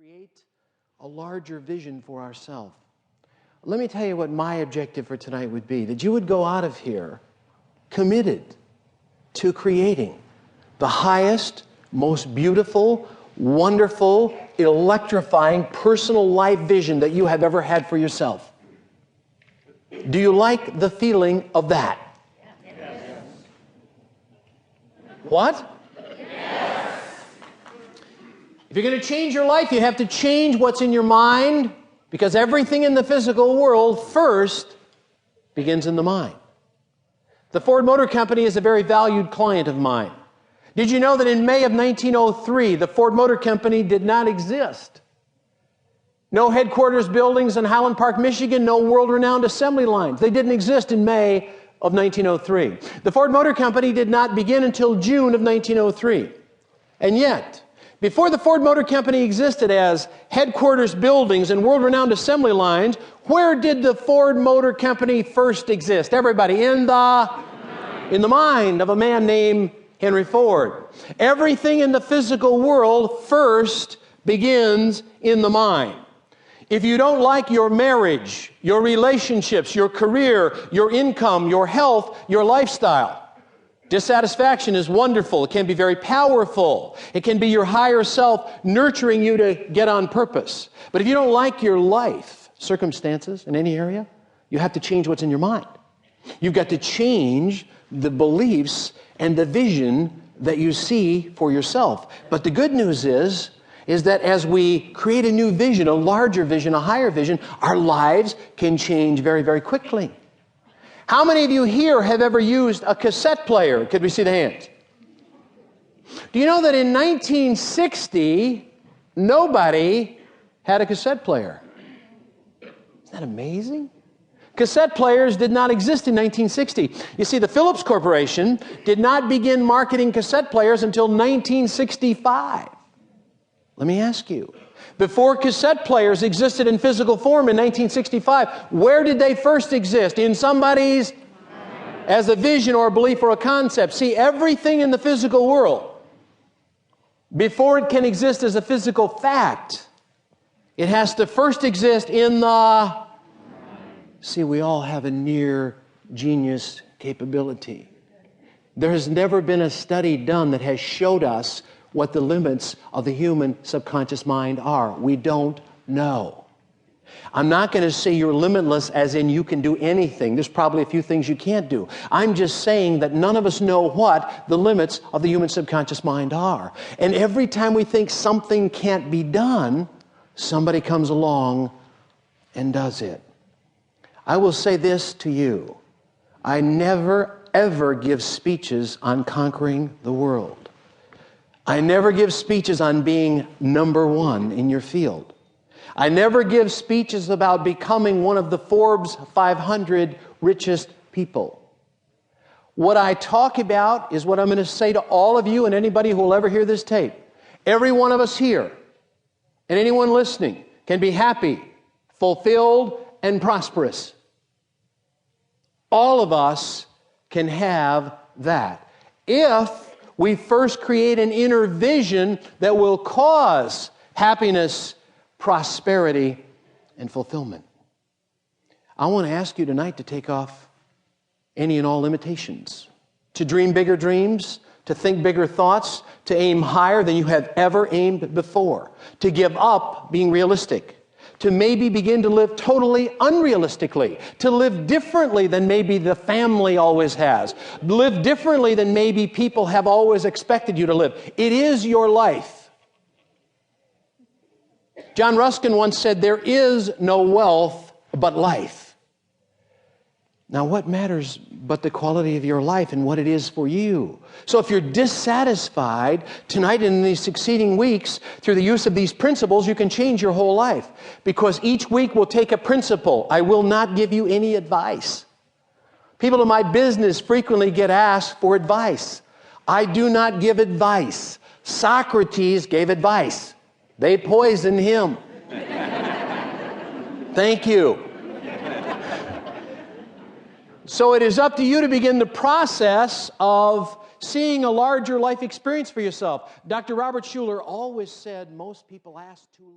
create a larger vision for ourselves. Let me tell you what my objective for tonight would be, that you would go out of here committed to creating the highest, most beautiful, wonderful, electrifying personal life vision that you have ever had for yourself. Do you like the feeling of that? Yes. What? Yes. If you're going to change your life, you have to change what's in your mind, because everything in the physical world first begins in the mind. The Ford Motor Company is a very valued client of mine. Did you know that in May of 1903, the Ford Motor Company did not exist? No headquarters buildings in Highland Park, Michigan, no world-renowned assembly lines. They didn't exist in May of 1903. The Ford Motor Company did not begin until June of 1903. And yet, before the Ford Motor Company existed as headquarters buildings and world-renowned assembly lines, where did the Ford Motor Company first exist? Everybody, in the mind of a man named Henry Ford. Everything in the physical world first begins in the mind. If you don't like your marriage, your relationships, your career, your income, your health, your lifestyle, dissatisfaction is wonderful. It can be very powerful. It can be your higher self nurturing you to get on purpose. But if you don't like your life, circumstances in any area, you have to change what's in your mind. You've got to change the beliefs and the vision that you see for yourself. But the good news is that as we create a new vision, a larger vision, a higher vision, our lives can change very, very quickly. How many of you here have ever used a cassette player? Could we see the hands? Do you know that in 1960, nobody had a cassette player? Isn't that amazing? Cassette players did not exist in 1960. You see, the Philips Corporation did not begin marketing cassette players until 1965. Let me ask you, before cassette players existed in physical form in 1965, where did they first exist? In somebody's, as a vision or a belief or a concept. See, everything in the physical world, before it can exist as a physical fact, it has to first exist in the... See, we all have a near genius capability. There has never been a study done that has showed us what the limits of the human subconscious mind are. We don't know. I'm not going to say you're limitless as in you can do anything. There's probably a few things you can't do. I'm just saying that none of us know what the limits of the human subconscious mind are. And every time we think something can't be done, somebody comes along and does it. I will say this to you. I never, ever give speeches on conquering the world. I never give speeches on being number one in your field. I never give speeches about becoming one of the Forbes 500 richest people. What I talk about is what I'm going to say to all of you and anybody who will ever hear this tape. Every one of us here and anyone listening can be happy, fulfilled, and prosperous. All of us can have that if we first create an inner vision that will cause happiness, prosperity, and fulfillment. I want to ask you tonight to take off any and all limitations, to dream bigger dreams, to think bigger thoughts, to aim higher than you have ever aimed before, to give up being realistic, to maybe begin to live totally unrealistically, to live differently than maybe the family always has, live differently than maybe people have always expected you to live. It is your life. John Ruskin once said, "There is no wealth but life." Now, what matters but the quality of your life and what it is for you? So if you're dissatisfied tonight and in these succeeding weeks, through the use of these principles, you can change your whole life. Because each week we'll take a principle. I will not give you any advice. People in my business frequently get asked for advice. I do not give advice. Socrates gave advice. They poisoned him. Thank you. So it is up to you to begin the process of seeing a larger life experience for yourself. Dr. Robert Schuller always said most people ask too